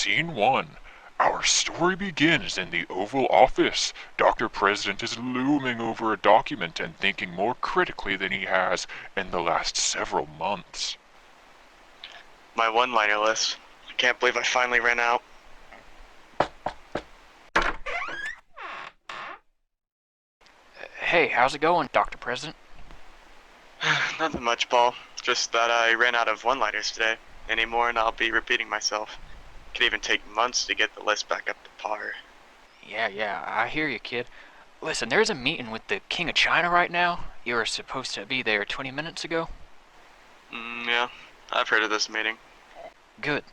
Scene 1. Our story begins in the Oval Office. Dr. President is looming over a document and thinking more critically than he has in the last several months. My one-liner list. I can't believe I finally ran out. Hey, how's it going, Dr. President? Nothing much, Paul. Just that I ran out of one-liners today. Any more and I'll be repeating myself. Could even take months to get the list back up to par. Yeah, I hear you, kid. Listen, there's a meeting with the King of China right now. You were supposed to be there 20 minutes ago. Yeah, I've heard of this meeting. Good.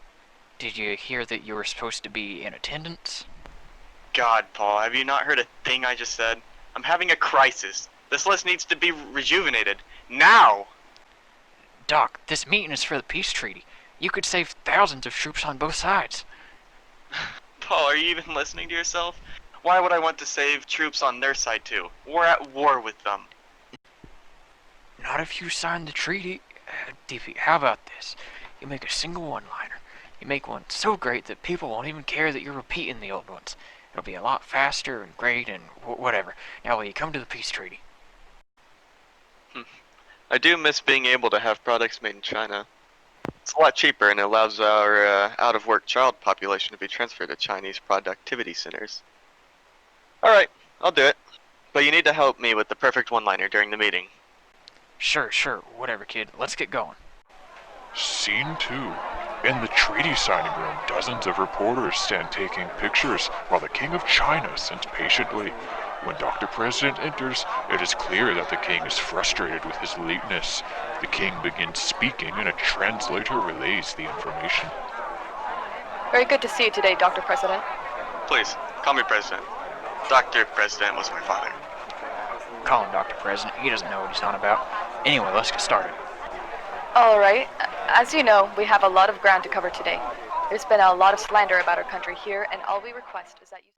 Did you hear that you were supposed to be in attendance? God, Paul, have you not heard a thing I just said? I'm having a crisis. This list needs to be rejuvenated. Now! Doc, this meeting is for the peace treaty. You could save thousands of troops on both sides. Paul, are you even listening to yourself? Why would I want to save troops on their side too? We're at war with them. Not if you sign the treaty. DP, how about this? You make a single one-liner. You make one so great that people won't even care that you're repeating the old ones. It'll be a lot faster and great and whatever. Now will you come to the peace treaty? I do miss being able to have products made in China. It's a lot cheaper and it allows our out-of-work child population to be transferred to Chinese productivity centers. Alright, I'll do it. But you need to help me with the perfect one-liner during the meeting. Sure, whatever, kid. Let's get going. Scene 2. In the treaty signing room, dozens of reporters stand taking pictures while the King of China sits patiently. When Dr. President enters, it is clear that the king is frustrated with his lateness. The king begins speaking and a translator relays the information. Very good to see you today, Dr. President. Please, call me President. Dr. President was my father. Call him Dr. President. He doesn't know what he's on about. Anyway, let's get started. All right. As you know, we have a lot of ground to cover today. There's been a lot of slander about our country here, and all we request is that you...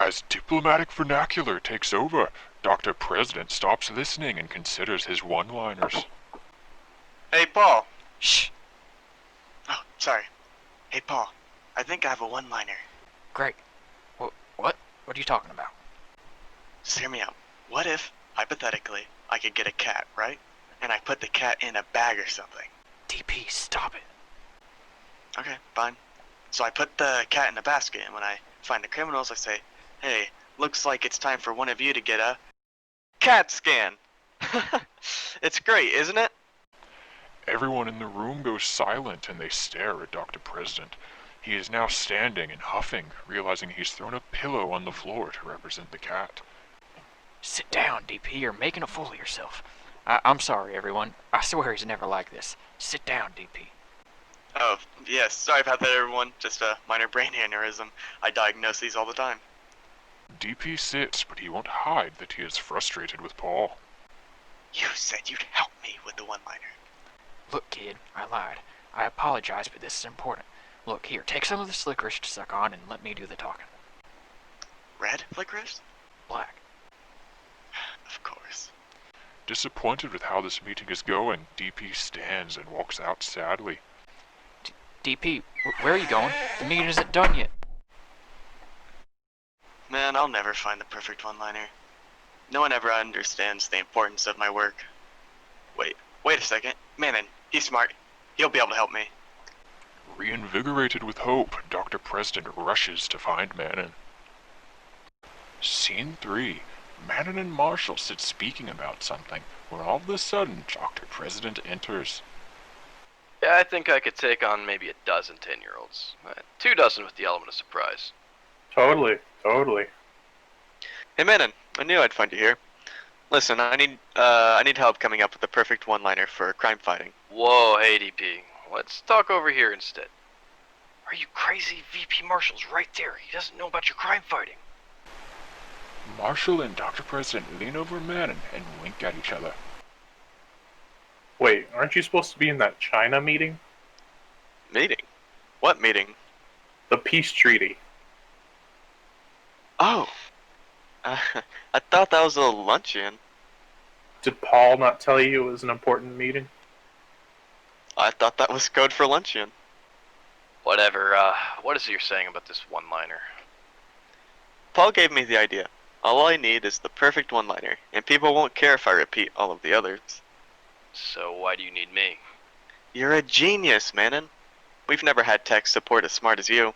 As diplomatic vernacular takes over, Dr. President stops listening and considers his one-liners. Hey, Paul. Shh. Oh, sorry. Hey, Paul. I think I have a one-liner. Great. What? What are you talking about? Just hear me out. What if, hypothetically, I could get a cat, right? And I put the cat in a bag or something. DP, stop it. Okay, fine. So I put the cat in a basket, and when I find the criminals, I say, hey, looks like it's time for one of you to get a CAT scan. It's great, isn't it? Everyone in the room goes silent and they stare at Dr. President. He is now standing and huffing, realizing he's thrown a pillow on the floor to represent the cat. Sit down, DP. You're making a fool of yourself. I'm sorry, everyone. I swear he's never like this. Sit down, DP. Oh, yes, sorry about that, everyone. Just a minor brain aneurysm. I diagnose these all the time. DP sits, but he won't hide that he is frustrated with Paul. You said you'd help me with the one-liner. Look, kid, I lied. I apologize, but this is important. Look, here, take some of this licorice to suck on and let me do the talking. Red licorice? Black. Of course. Disappointed with how this meeting is going, DP stands and walks out sadly. DP, where are you going? The meeting isn't done yet. Man, I'll never find the perfect one-liner. No one ever understands the importance of my work. Wait a second. Manon, he's smart. He'll be able to help me. Reinvigorated with hope, Dr. President rushes to find Manon. Scene 3. Manon and Marshall sit speaking about something, when all of a sudden Dr. President enters. Yeah, I think I could take on maybe a dozen 10-year-olds. 2 dozen with the element of surprise. Totally. Hey, Manon, I knew I'd find you here. Listen, I need help coming up with the perfect one-liner for crime fighting. Whoa, hey DP. Let's talk over here instead. Are you crazy? VP Marshall's right there. He doesn't know about your crime fighting. Marshall and Dr. President lean over Manon and wink at each other. Wait, aren't you supposed to be in that China meeting? Meeting? What meeting? The peace treaty. Oh. I thought that was a luncheon. Did Paul not tell you it was an important meeting? I thought that was code for luncheon. Whatever, what is it you're saying about this one-liner? Paul gave me the idea. All I need is the perfect one-liner, and people won't care if I repeat all of the others. So why do you need me? You're a genius, Manon. We've never had tech support as smart as you.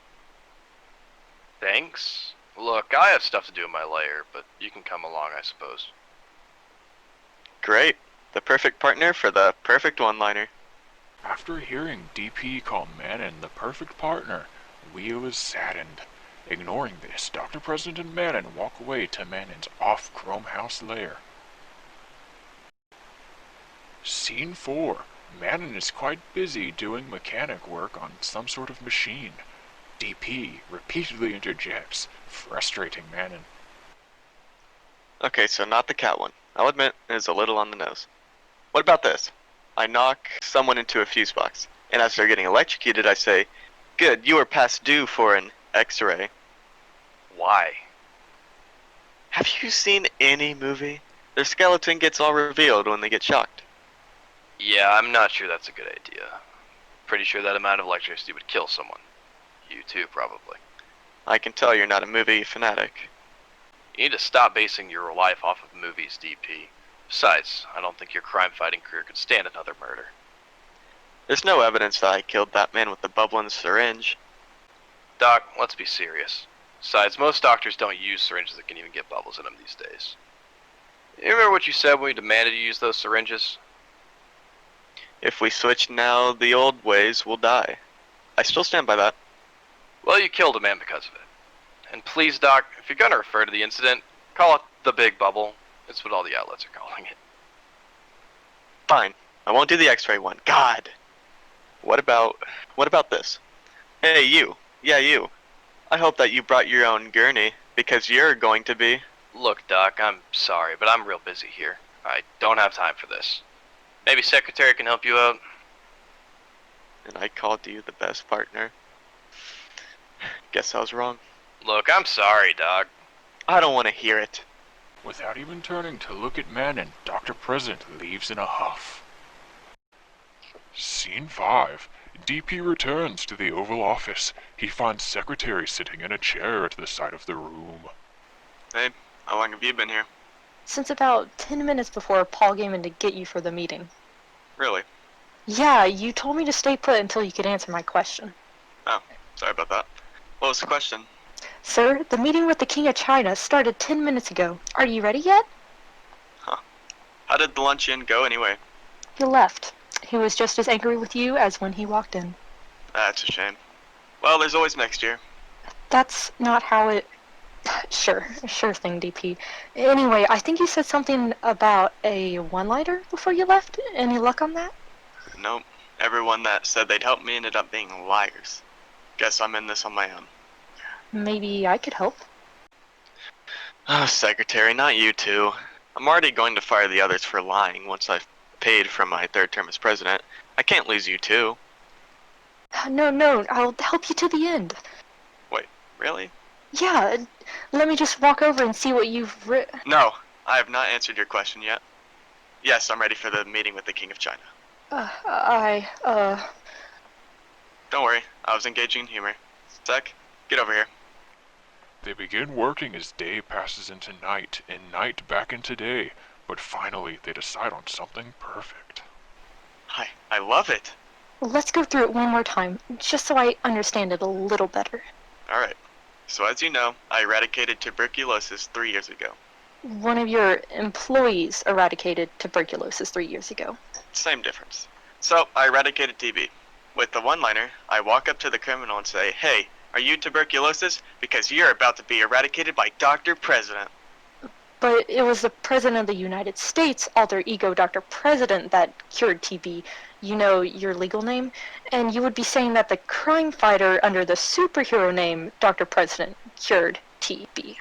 Thanks. Look, I have stuff to do in my lair, but you can come along, I suppose. Great. The perfect partner for the perfect one-liner. After hearing DP call Manon the perfect partner, Wheel is saddened. Ignoring this, Dr. President and Manon walk away to Manon's off-Chrome House lair. Scene 4. Manon is quite busy doing mechanic work on some sort of machine. DP repeatedly interjects, frustrating Manon. Okay, so not the cat one. I'll admit, it is a little on the nose. What about this? I knock someone into a fuse box, and as they're getting electrocuted, I say, "Good, you are past due for an X-ray." Why? Have you seen any movie? Their skeleton gets all revealed when they get shocked. Yeah, I'm not sure that's a good idea. Pretty sure that amount of electricity would kill someone. You too, probably. I can tell you're not a movie fanatic. You need to stop basing your life off of movies, DP. Besides, I don't think your crime-fighting career could stand another murder. There's no evidence that I killed that man with the bubbling syringe. Doc, let's be serious. Besides, most doctors don't use syringes that can even get bubbles in them these days. You remember what you said when we demanded you use those syringes? If we switch now, the old ways will die. I still stand by that. Well, you killed a man because of it. And please, Doc, if you're gonna refer to the incident, call it the Big Bubble. It's what all the outlets are calling it. Fine. I won't do the X-ray one. God. What about this? Hey, you. Yeah, you. I hope that you brought your own gurney, because you're going to be... Look, Doc, I'm sorry, but I'm real busy here. I don't have time for this. Maybe Secretary can help you out? And I called you the best partner. Guess I was wrong. Look, I'm sorry, Doc. I don't want to hear it. Without even turning to look at Manon, Dr. President leaves in a huff. Scene 5. DP returns to the Oval Office. He finds Secretary sitting in a chair at the side of the room. Hey, how long have you been here? Since about 10 minutes before Paul came in to get you for the meeting. Really? Yeah, you told me to stay put until you could answer my question. Oh, sorry about that. What was the question? Sir, the meeting with the King of China started 10 minutes ago. Are you ready yet? How did the luncheon go anyway? He left. He was just as angry with you as when he walked in. That's a shame. Well, there's always next year. That's not how it... Sure thing, DP. Anyway, I think you said something about a one-liner before you left. Any luck on that? Nope. Everyone that said they'd help me ended up being liars. Guess I'm in this on my own. Maybe I could help. Oh, Secretary, not you two. I'm already going to fire the others for lying once I've paid for my third term as president. I can't lose you too. No, I'll help you to the end. Wait, really? Yeah, let me just walk over and see what you've No, I have not answered your question yet. Yes, I'm ready for the meeting with the King of China. Don't worry, I was engaging in humor. Sec, get over here. They begin working as day passes into night, and night back into day, but finally they decide on something perfect. I love it. Let's go through it one more time, just so I understand it a little better. Alright, so as you know, I eradicated tuberculosis 3 years ago. One of your employees eradicated tuberculosis 3 years ago. Same difference. So, I eradicated TB. With the one-liner, I walk up to the criminal and say, "Hey, are you tuberculosis? Because you're about to be eradicated by Dr. President." But it was the President of the United States, alter ego Dr. President, that cured TB. You know your legal name? And you would be saying that the crime fighter under the superhero name, Dr. President, cured TB.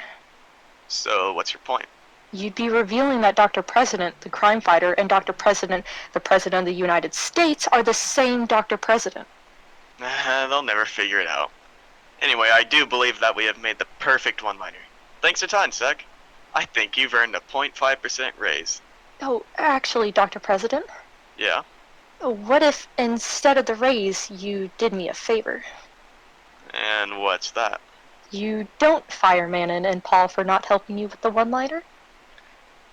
So, what's your point? You'd be revealing that Dr. President, the crime fighter, and Dr. President, the President of the United States, are the same Dr. President. They'll never figure it out. Anyway, I do believe that we have made the perfect one-liner. Thanks a ton, Sec. I think you've earned a 0.5% raise. Oh, actually, Dr. President, Yeah? what if instead of the raise, you did me a favor? And what's that? You don't fire Manon and Paul for not helping you with the one-liner?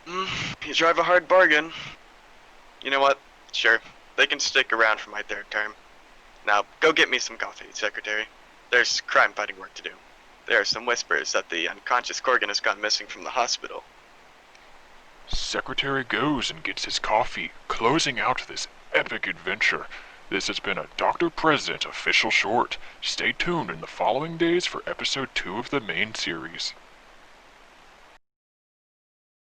You drive a hard bargain. You know what? Sure. They can stick around for my third term. Now, go get me some coffee, Secretary. There's crime-fighting work to do. There are some whispers that the unconscious Corgan has gone missing from the hospital. Secretary goes and gets his coffee, closing out this epic adventure. This has been a Dr. President official short. Stay tuned in the following days for episode 2 of the main series.